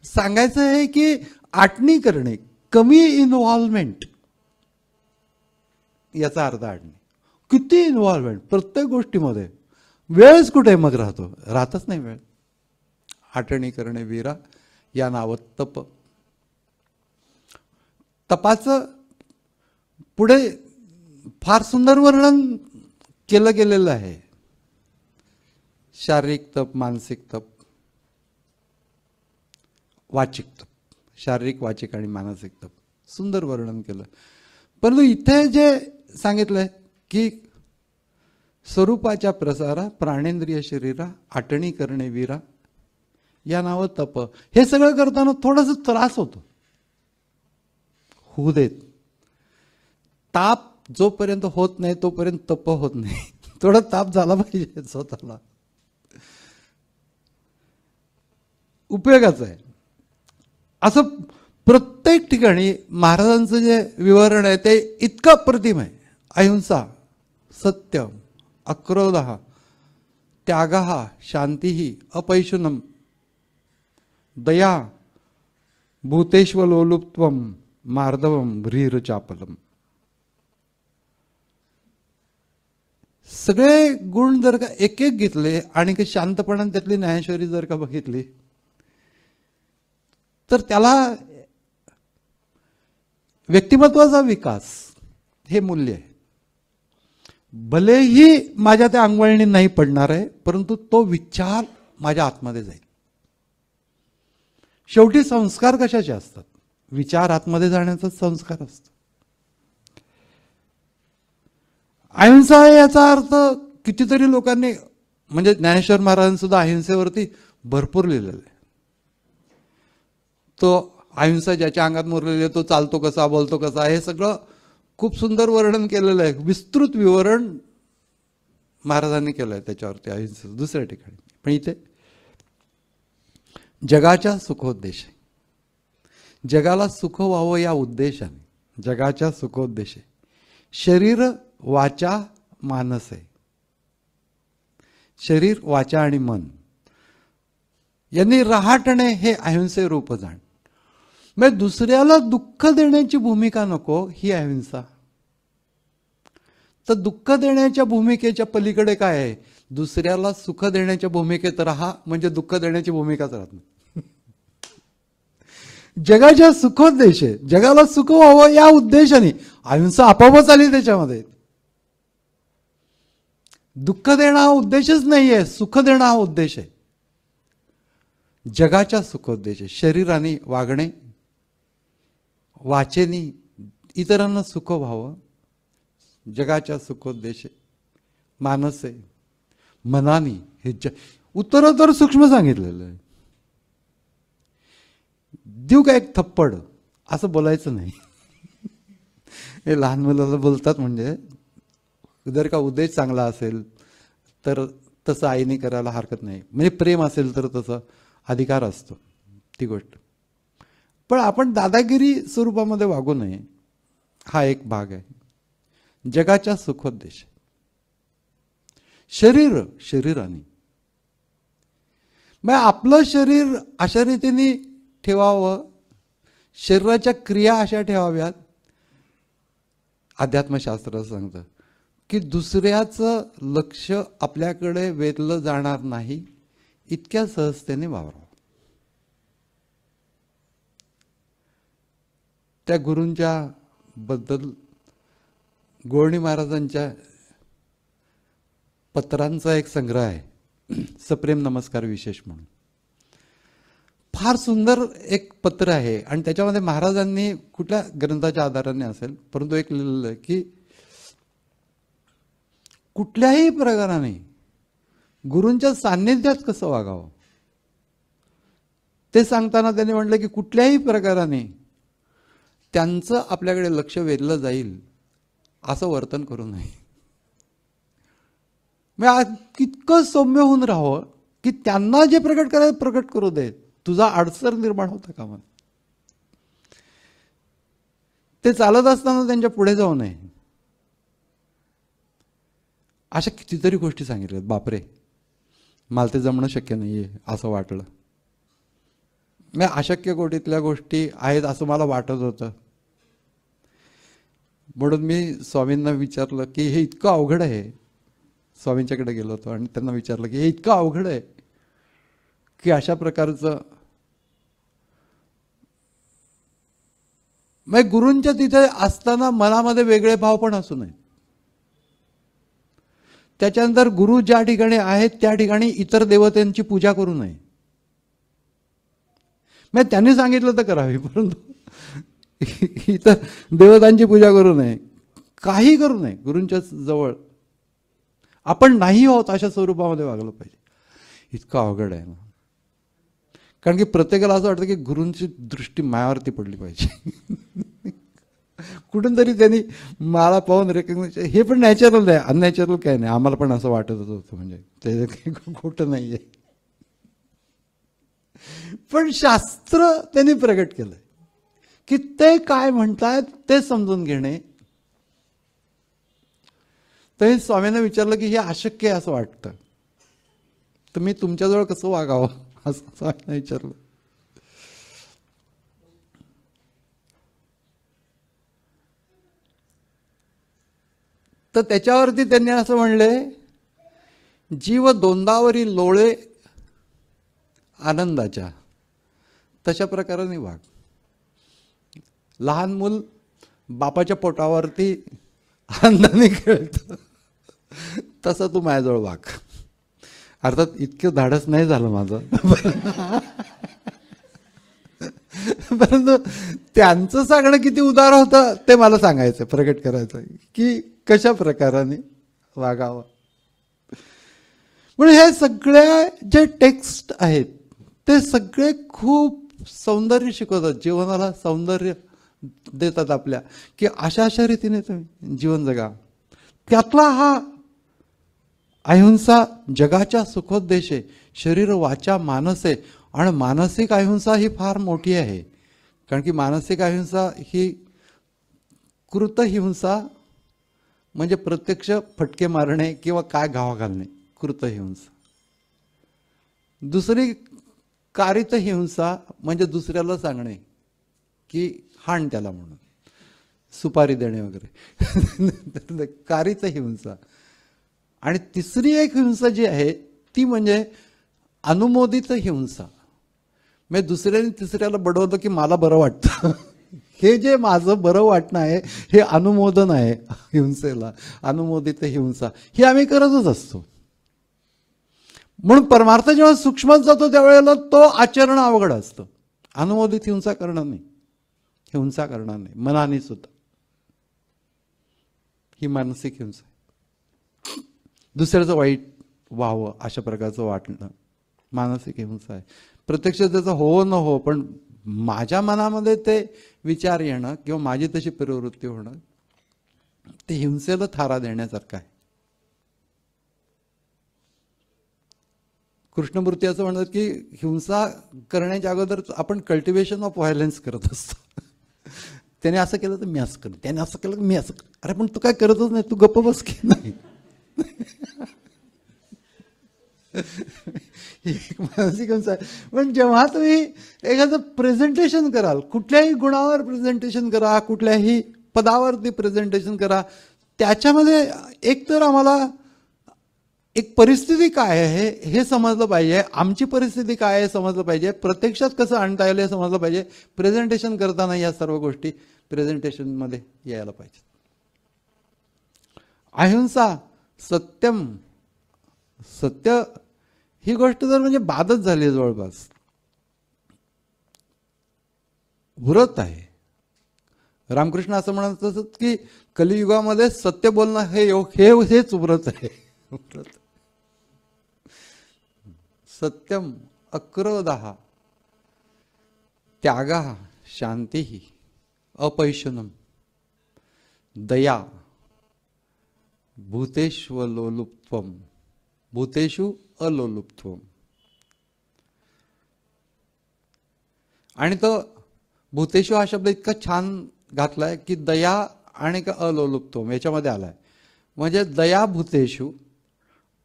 B: सांगायचं आहे की आटणी करणे, कमी इन्व्हॉल्वमेंट, याचा अर्थ आटणी. किती इन्व्हॉल्वमेंट प्रत्येक गोष्टीमध्ये, वेळच कुठे मग राहतच नाही वेळ. आटणी करणे वीरा या नावात तप. तपाचं पुढे फार सुंदर वर्णन केलं गेलेलं आहे. शारीरिक तप, मानसिक तप, वाचिक तप, शारीरिक, वाचिक आणि मानसिक तप, सुंदर वर्णन केलं. परंतु इथे जे सांगितलंय की स्वरूपाच्या प्रसारा, प्राणेंद्रिय शरीरा, आटणी करणे वीरा या नावं तप. हे सगळं करताना थोडंसं त्रास होतो, होऊ देत. ताप जोपर्यंत होत नाही तोपर्यंत तप होत नाही. थोडा ताप झाला पाहिजे स्वतःला, उपयोगाचं आहे. असं प्रत्येक ठिकाणी महाराजांचं जे विवरण आहे ते इतकं अप्रतिम आहे. अहिंसा, सत्य, अक्रोध, त्याग, शांती, अपैशुनम, दया, भूतेष्वलोलुप्त्वम, मार्दवम, ह्रीर चापलम. सगळे गुण जर का एक एक घेतले आणि काही शांतपणाने त्यातली ज्ञानेश्वरी जर का बघितली तर त्याला व्यक्तिमत्वाचा विकास हे मूल्य आहे. भलेही माझ्या त्या अंगवळणी नाही पडणार आहे, परंतु तो विचार माझ्या आतमध्ये जाईल. शेवटी संस्कार कशाचे असतात, विचार आतमध्ये जाण्याचा संस्कार असतो. अहिंसा याचा अर्थ कितीतरी लोकांनी, म्हणजे ज्ञानेश्वर महाराजांनी सुद्धा अहिंसेवरती भरपूर लिहिलेलं आहे. तो अहिंसा ज्याच्या अंगात मुरलेली आहे तो चालतो कसा, बोलतो कसा, हे सगळं खूप सुंदर वर्णन केलेलं आहे. विस्तृत विवरण महाराजांनी केलं आहे त्याच्यावरती अहिंसेचं दुसऱ्या ठिकाणी. पण इथे जगाच्या सुखोद्देश आहे, जगाला सुख व्हावं या उद्देशाने, जगाच्या सुखोद्देश आहे. शरीर, वाचा, मानस आहे. शरीर, वाचा आणि मन यांनी रहाटणे हे अहिंसे रूप जाण. म्हणजे दुसऱ्याला दुःख देण्याची भूमिका नको, ही अहिंसा. तर दुःख देण्याच्या भूमिकेच्या पलीकडे काय आहे, दुसऱ्याला सुख देण्याच्या भूमिकेत राहा, म्हणजे दुःख देण्याची भूमिकाच राहत नाही. जगाच्या सुखोद्देश आहे, जगाला सुख व्हावं या उद्देशाने अहिंसा आपोआपच आली त्याच्यामध्ये. दुःख देणं हा उद्देशच नाहीये, सुख देणं हा उद्देश आहे. जगाच्या सुखोद्देश आहे. शरीराने वागणे, वाचेनी इतरांना सुख व्हावं, जगाच्या सुखोद्देश आहे. मानस आहे, मनाने हे उत्तरोत्तर सूक्ष्म सांगितलेलं आहे. देऊ का एक थप्पड असं बोलायचं नाही. हे लहान मुलाला बोलतात, म्हणजे जर का उद्देश चांगला असेल तर तसं आईने करायला हरकत नाही, म्हणजे प्रेम असेल तर तसं अधिकार असतो ती गोष्ट. पण आपण दादागिरी स्वरूपामध्ये वागू नये, हा एक भाग आहे. जगाच्या सुखोद्देश, शरीर, शरीराने, मग आपलं शरीर अशा रीतीने ठेवावं, शरीराच्या क्रिया अशा ठेवाव्यात. अध्यात्मशास्त्र सांगतं की दुसऱ्याचं लक्ष आपल्याकडे वेधलं जाणार नाही इतक्या सहजतेने वावरावं. त्या गुरूंच्या बद्दल गोवणी महाराजांच्या पत्रांचा एक संग्रह आहे, सप्रेम नमस्कार विशेष म्हणून. फार सुंदर एक पत्र आहे आणि त्याच्यामध्ये महाराजांनी कुठल्या ग्रंथाच्या आधाराने असेल परंतु एक लिहिलेलं आहे की कुठल्याही प्रकाराने गुरूंच्या सान्निध्यात कसं वागावं ते सांगताना त्यांनी म्हटलं की कुठल्याही प्रकाराने त्यांचं आपल्याकडे लक्ष वेधलं जाईल असं वर्तन करू नये. इतकं सौम्य होऊन राहावं की त्यांना जे प्रकट करायचं प्रकट करू दे, तुझा अडसर निर्माण होता कामा. ते चालत असताना त्यांच्या पुढे जाऊ नये. अशा कितीतरी गोष्टी सांगितल्यात. बापरे, मला ते जमणं शक्य नाहीये असं वाटलं. मी अशक्य कोटीतल्या गोष्टी आहेत असं मला वाटत होतं. म्हणून मी स्वामींना विचारलं की हे इतकं अवघड आहे. स्वामींच्याकडे गेलो होतो आणि त्यांना विचारलं की हे इतकं अवघड आहे की अशा प्रकारचं मग गुरूंच्या तिथे असताना मनामध्ये वेगळे भाव पण असू नये. त्याच्यानंतर गुरु ज्या ठिकाणी आहेत त्या ठिकाणी इतर देवतांची पूजा करू नये. मग त्यांनी सांगितलं तर करावी, परंतु इतर देवतांची पूजा करू नये, काही करू नये. गुरूंच्या जवळ आपण नाही आहोत अशा स्वरूपामध्ये वागलं पाहिजे. इतकं अवघड आहे ना, कारण की प्रत्येकाला असं वाटतं की गुरूंची दृष्टी मायावरती पडली पाहिजे. कुठून तरी त्यांनी मला पाहून रेकग्नाइज, हे पण नॅचरल आहे, अननॅचरल काय नाही. आम्हाला पण असं वाटत होतं, म्हणजे ते काही खोटं नाहीये. पण शास्त्र त्यांनी प्रगट केलंय की ते काय म्हणतायत ते समजून घेणे. तर स्वामींना विचारलं की हे अशक्य आहे असं वाटतं, तर मी तुमच्याजवळ कसं वागावं असं स्वामींना विचारलं. तर त्याच्यावरती त्यांनी असं म्हणले, जीव दोंदावरील लोळे आनंदाच्या तशा प्रकाराने वाग. लहान मूल बापाच्या पोटावरती आनंदाने खेळतं तसं तू माझ्याजवळ वाग. अर्थात इतकं धाडस नाही झालं माझं, परंतु त्यांचं सांगणं किती उदार होतं ते मला सांगायचं, प्रगट करायचं की कशा प्रकाराने वागावं. म्हणून हे सगळे जे टेक्स्ट आहेत ते सगळे खूप सौंदर्य शिकवतात, जीवनाला सौंदर्य देतात आपल्या, की अशा अशा रीतीने तुम्ही जीवन जगा. त्यातला हा अहिंसा जगाच्या सुखोद्देश आहे. शरीर वाचा मानस आहे, आणि मानसिक अहिंसा ही फार मोठी आहे. कारण की मानसिक अहिंसा ही कृतहिंसा म्हणजे प्रत्यक्ष फटके मारणे किंवा काय घावा घालणे, कृतहिंसा. दुसरी कारित हिंसा म्हणजे दुसऱ्याला सांगणे की हाण त्याला म्हणून, सुपारी देणे वगैरे, कारित हिंसा. आणि तिसरी एक हिंसा जी आहे ती म्हणजे अनुमोदित हिंसा. म्हणजे दुसऱ्याने तिसऱ्याला बडवलं की मला बरं वाटतं, हे जे माझं बरं वाटणं आहे हे अनुमोदन आहे हिंसेला, अनुमोदित हिंसा. हे आम्ही करतच असतो. म्हणून परमार्थ जेव्हा सूक्ष्मात जातो त्यावेळेला तो आचरण अवघड असतं. अनुमोदित हिंसा करणं नाही, हिंसा करणार नाही मनाने सुद्धा, ही मानसिक हिंसा. दुसऱ्याचं वाईट व्हावं अशा प्रकारचं वाटणं मानसिक हिंसा आहे. प्रत्यक्ष त्याचं हो न हो, पण माझ्या मनामध्ये ते विचार येणं किंवा माझी तशी प्रवृत्ती होणं, ते हिंसेला थारा देण्यासारखं आहे. कृष्णमूर्ती असं म्हणतात की हिंसा करण्याच्या अगोदर आपण कल्टिवेशन ऑफ व्हायलन्स करत असतो. त्याने असं केलं तर मी असं करेन, त्याने असं केलं तर मी असं करेन. अरे पण तू काय करतच नाही, तू गप्प बस की नाही. ही एक मानसिक हिंसा आहे. पण जेव्हा तुम्ही एखादं प्रेझेंटेशन कराल, कुठल्याही गुणावर प्रेझेंटेशन करा, कुठल्याही पदावरती प्रेझेंटेशन करा, त्याच्यामध्ये एकतर आम्हाला एक परिस्थिती काय आहे हे समजलं पाहिजे, आमची परिस्थिती काय आहे समजलं पाहिजे, प्रत्यक्षात कसं आणता येईल हे समजलं पाहिजे. प्रेझेंटेशन करताना या सर्व गोष्टी प्रेझेंटेशनमध्ये यायला पाहिजे. अहिंसा, सत्यम, सत्य ही गोष्ट जर म्हणजे बादच झाली जवळपास, व्रत आहे. रामकृष्ण असं म्हणत असत की कलियुगामध्ये सत्य बोलणं हेच व्रत आहे. व्रत. सत्यम अक्रोधः त्यागः शांतिः अपैशुनम दया भूतेष्वलोलुप्त्वम भूतेषु अलोलुप्त्वम. आणि तो भूतेषु हा शब्द इतका छान घातलाय की दया आणि अलोलुप्त्वम याच्यामध्ये आलाय. म्हणजे दया भूतेषु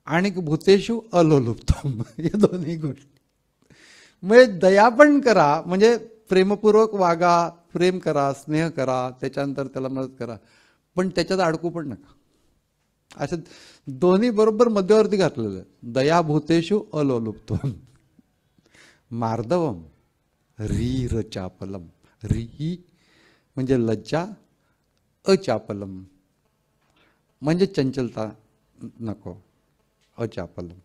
B: आणि भूतेषु अलोलुप्त्वम या दोन्ही गोष्टी. म्हणजे दया पण करा, म्हणजे प्रेमपूर्वक वागा, प्रेम करा, स्नेह करा, त्याच्यानंतर त्याला मदत करा, पण त्याच्यात अडकू पण नका. असं दोन्ही बरोबर मध्यवर्ती घातलेलं. दया भूतेषु अलोलुप्त्वम. मार्दवम रीर चापलम. री म्हणजे लज्जा, अचापलम म्हणजे चंचलता नको, अचापलम.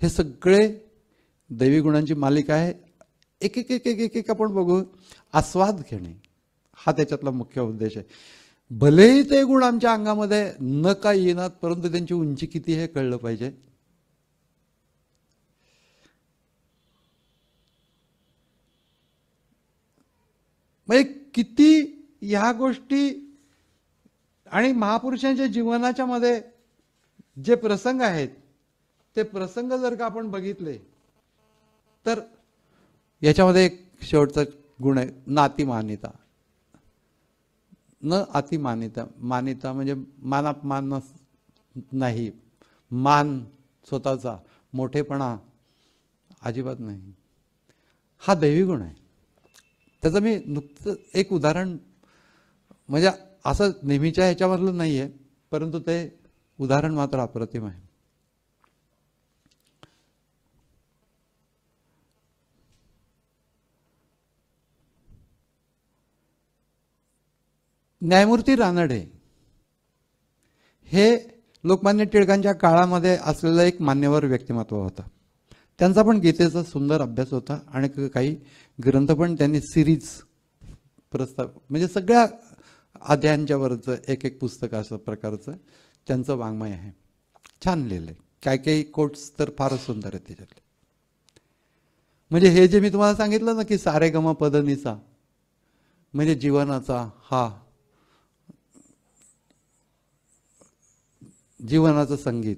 B: हे सगळे दैवी गुणांची मालिका आहे. एक एक एक एक एक एक आपण बघू. आस्वाद घेणे हा त्याच्यातला मुख्य उद्देश आहे. भलेही ते गुण आमच्या अंगामध्ये न का येणार, परंतु त्यांची उंची किती हे कळलं पाहिजे. म्हणजे किती ह्या गोष्टी आणि महापुरुषांच्या जीवनाच्या मध्ये जे प्रसंग आहेत ते प्रसंग जर का आपण बघितले तर याच्यामध्ये एक शेवटचा गुण आहे नातिमानिता. न अतिमानिता. मानिता म्हणजे मानापमान नाही, मान स्वतःचा, मोठेपणा अजिबात नाही. हा दैवी गुण आहे. त्याचं मी नुकतं एक उदाहरण, म्हणजे असं नेहमीच्या ह्याच्यामधलं नाही आहे, परंतु ते उदाहरण मात्र अप्रतिम आहे. न्यायमूर्ती रानडे हे लोकमान्य टिळकांच्या काळामध्ये असलेलं एक मान्यवर व्यक्तिमत्व होतं. त्यांचा पण गीतेचा सुंदर अभ्यास होता आणि काही ग्रंथ पण त्यांनी सिरीज प्रस्ताव, म्हणजे सगळ्या अध्यायांच्या वरचं एक एक पुस्तक असं प्रकारचं त्यांचं वाङ्मय आहे. छान लिहिलंय. काही काही कोट्स तर फारच सुंदर आहेत त्याच्यातले. म्हणजे हे जे मी तुम्हाला सांगितलं ना की सारे गम पद निसा म्हणजे जीवनाचा हा जीवनाचं संगीत,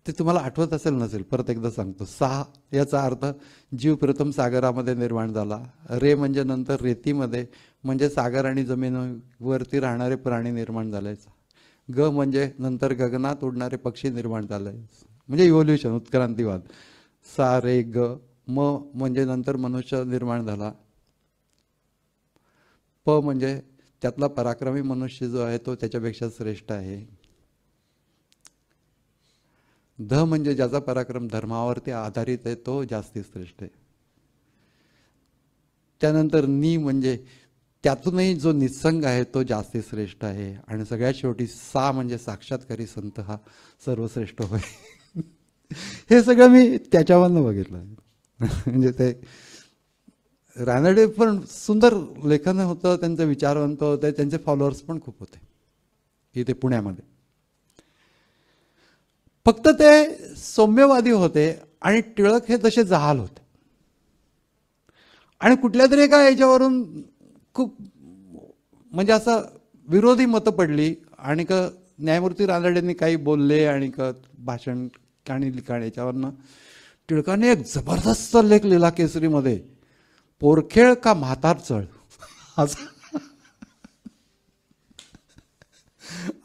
B: ते तुम्हाला आठवत असेल नसेल, परत एकदा सांगतो. सा याचा अर्थ जीव प्रथम सागरामध्ये निर्माण झाला. रे म्हणजे नंतर रेतीमध्ये, म्हणजे सागर आणि जमिनीवरती राहणारे प्राणी निर्माण झाले. ग म्हणजे नंतर गगनात उडणारे पक्षी निर्माण झाले, म्हणजे इव्होल्युशन, उत्क्रांतिवाद. सा रे ग म म्हणजे नंतर मनुष्य निर्माण झाला. प म्हणजे त्यातला पराक्रमी मनुष्य जो आहे तो त्याच्यापेक्षा श्रेष्ठ आहे. ध म्हणजे ज्याचा पराक्रम धर्मावरती आधारित आहे तो जास्ती श्रेष्ठ आहे. त्यानंतर नी म्हणजे त्यातूनही जो निसंग आहे तो जास्ती श्रेष्ठ आहे. आणि सगळ्यात शेवटी सा म्हणजे साक्षात्कारी संत हा सर्वश्रेष्ठ होय. हे सगळं मी त्याच्यावरनं बघितलं. म्हणजे ते रानडे पण सुंदर लेखन होतं, त्यांचं विचारवंत होते, त्यांचे फॉलोअर्स पण खूप होते इथे पुण्यामध्ये. फक्त ते सौम्यवादी होते आणि टिळक हे तसे जहाल होते. आणि कुठल्या तरी एका याच्यावरून खूप म्हणजे असं विरोधी मतं पडली आणि न्यायमूर्ती रानडेंनी काही बोलले आणि भाषण आणि लिखाण याच्यावरनं टिळकाने एक जबरदस्त लेख लिहिला केसरीमध्ये, पोरखेळ का म्हातार चळ.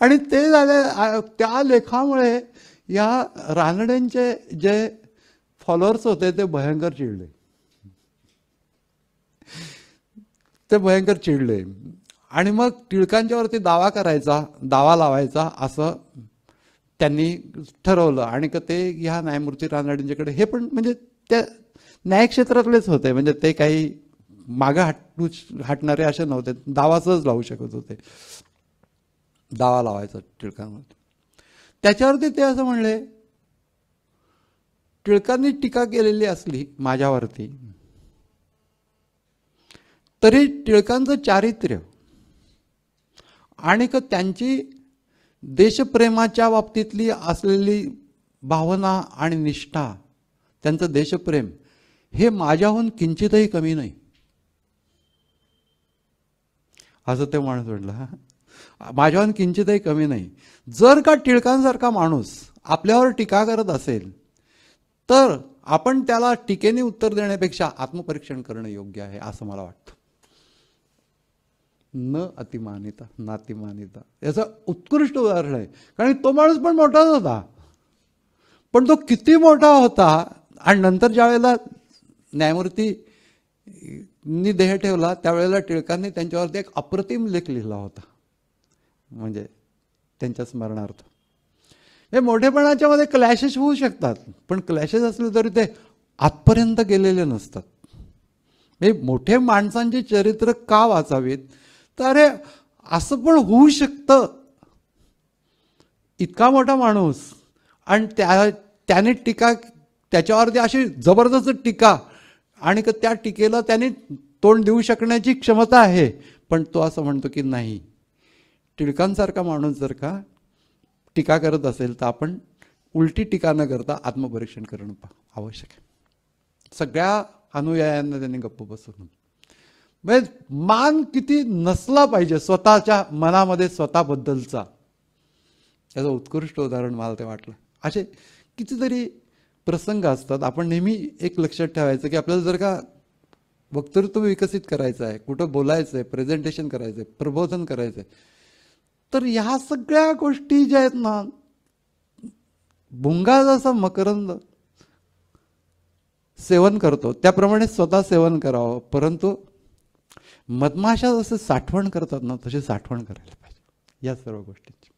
B: आणि ते झाले त्या लेखामुळे या रानडेंचे जे फॉलोअर्स होते ते भयंकर चिडले. ते भयंकर चिडले आणि मग टिळकांच्यावरती दावा लावायचा असं त्यांनी ठरवलं. आणि ते ह्या न्यायमूर्ती रानडेंच्याकडे, हे पण म्हणजे त्या न्यायक्षेत्रातलेच होते, म्हणजे ते काही मागं हटणारे असे नव्हते, दावा सहज लावू शकत होते. दावा लावायचा टिळकांवरती. त्याच्यावरती ते असं म्हणले, टिळकांनी टीका केलेली असली माझ्यावरती तरी टिळकांचं चारित्र्य आणि त्यांची देशप्रेमाच्या बाबतीतली असलेली भावना आणि निष्ठा, त्यांचं देशप्रेम हे माझ्याहून किंचितही कमी नाही, असं ते माणूस म्हटलं. माझ्याहून किंचितही कमी नाही. जर का टिळकांसारखा माणूस आपल्यावर टीका करत असेल तर आपण त्याला टीकेने उत्तर देण्यापेक्षा आत्मपरीक्षण करणं योग्य आहे, असं मला वाटतं. न अतिमानिता नातिमानिता याचं उत्कृष्ट उदाहरण आहे. कारण तो माणूस पण मोठाच होता, पण तो किती मोठा होता. आणि नंतर ज्या वेळेला न्यायमूर्तींनी देह ठेवला त्यावेळेला टिळकांनी त्यांच्यावरती एक अप्रतिम लेख लिहिला होता, म्हणजे त्यांच्या स्मरणार्थ. हे मोठेपणाच्या मध्ये क्लॅशेस होऊ शकतात, पण क्लॅशेस असले तरी ते आजपर्यंत गेलेले नसतात. हे मोठे माणसांची चरित्र का वाचावीत, तर अरे असं पण होऊ शकतं. इतका मोठा माणूस आणि त्याने टीका, त्याच्यावरती अशी जबरदस्त टीका, आणि त्या टीकेला त्याने तोंड देऊ शकण्याची क्षमता आहे, पण तो असं म्हणतो की नाही, टिळकांसारखा माणूस जर का टीका करत असेल तर आपण उलटी टीका न करता आत्मपरीक्षण करणं आवश्यक आहे. सगळ्या अनुयायांना त्यांनी गप्प बसवून, म्हणजे मान किती नसला पाहिजे स्वतःच्या मनामध्ये स्वतःबद्दलचा, याचं उत्कृष्ट उदाहरण मला ते वाटलं. असे कितीतरी प्रसंग असतात. आपण नेहमी एक लक्षात ठेवायचं की आपल्याला जर का वक्तृत्व विकसित करायचं आहे, कुठं बोलायचं आहे, प्रेझेंटेशन करायचं आहे, प्रबोधन करायचं आहे, तर ह्या सगळ्या गोष्टी ज्या आहेत ना, भुंगा जसा मकरंद सेवन करतो त्याप्रमाणे स्वतः सेवन करावं, परंतु मधमाशा जसे साठवण करतात ना तशी साठवण करायला पाहिजे या सर्व गोष्टींची.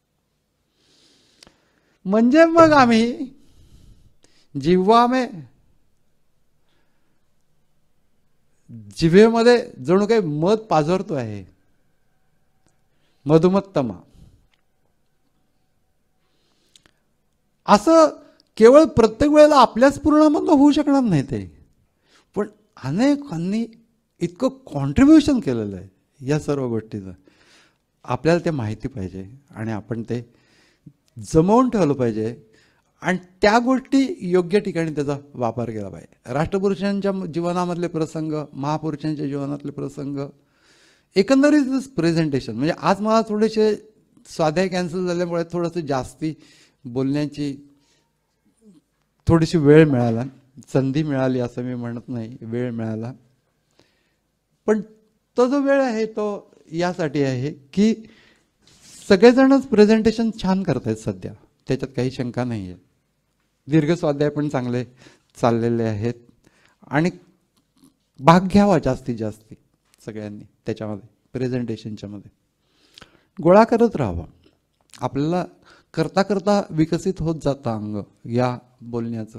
B: म्हणजे मग आम्ही जिभेमध्ये जणू काही मध पाझरतो आहे, मधुमत्तमा. असं केवळ प्रत्येक वेळेला आपल्याच पूर्णामधनं होऊ शकणार नाही ते, पण अनेकांनी इतकं कॉन्ट्रीब्युशन केलेलं आहे या सर्व गोष्टीचं. आपल्याला ते माहिती पाहिजे आणि आपण ते जमवून ठेवलं पाहिजे आणि त्या गोष्टी योग्य ठिकाणी त्याचा वापर केला पाहिजे. राष्ट्रपुरुषांच्या जीवनामधले प्रसंग, महापुरुषांच्या जीवनातले प्रसंग, एकंदरीत प्रेझेंटेशन. म्हणजे आज मला थोडेसे स्वाध्याय कॅन्सल झाल्यामुळे थोडंसं जास्ती बोलण्याची थोडीशी वेळ मिळाला, संधी मिळाली असं मी म्हणत नाही, वेळ मिळाला. पण तो जो वेळ आहे तो यासाठी आहे की सगळेजणच प्रेझेंटेशन छान करतायत सध्या, त्याच्यात काही शंका नाही आहे. दीर्घ स्वाध्याय पण चांगले चाललेले आहेत आणि भाग घ्यावा जास्तीत जास्त सगळ्यांनी त्याच्यामध्ये, प्रेझेंटेशनच्या मध्ये गोळा करत राहावा. आपल्याला करता करता विकसित होत जातं अंग या बोलण्याचं,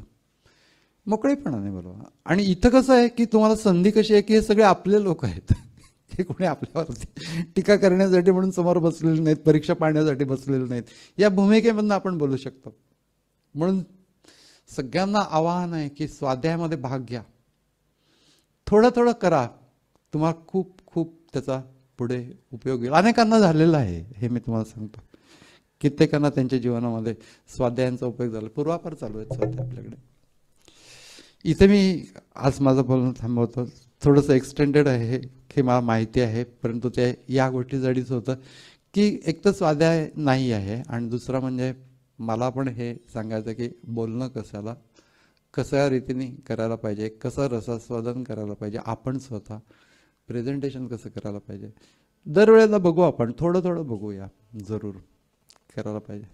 B: मोकळेपणाने बोलवा. आणि इथं कसं आहे की तुम्हाला संधी कशी आहे की हे सगळे आपले लोक आहेत, हे कोणी आपल्यावरती टीका करण्यासाठी म्हणून समोर बसलेले नाहीत, परीक्षा पाहण्यासाठी बसलेले नाहीत. या भूमिकेमधून आपण बोलू शकतो. म्हणून सगळ्यांना आवाहन आहे की स्वाध्यायामध्ये भाग घ्या, थोडं थोडं करा, तुम्हाला खूप खूप त्याचा पुढे उपयोग होईल. अनेकांना झालेला आहे हे मी तुम्हाला सांगतो. कित्येकांना त्यांच्या जीवनामध्ये स्वाध्यायांचा उपयोग झाला. पूर्वापार चालू आहेत स्वाध्याय आपल्याकडे. इथे मी आज माझं बोलणं थांबवतो. थोडंसं एक्सटेंडेड आहे हे मला माहिती आहे, परंतु ते या गोष्टीसाठीच होतं की एक तर स्वाध्याय नाही आहे आणि दुसरा म्हणजे मला पण हे सांगायचं की बोलणं कशा रीतीने करायला पाहिजे, कसं रसास्वादन करायला पाहिजे, आपण स्वतः प्रेझेंटेशन कसं करायला पाहिजे. दरवेळेला बघू, आपण थोडं थोडं बघूया, जरूर करायला पाहिजे.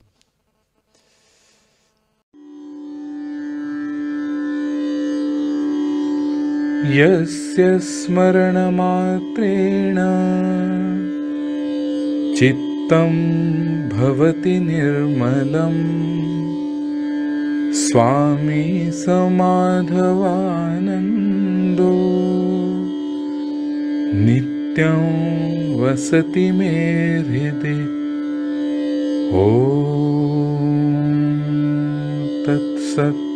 A: यस्य स्मरणमात्रेण चित्तं भवति निर्मलम् स्वामी समाधवानन्दो नित्यं वसति मे हृदि। ॐ तत्सत्।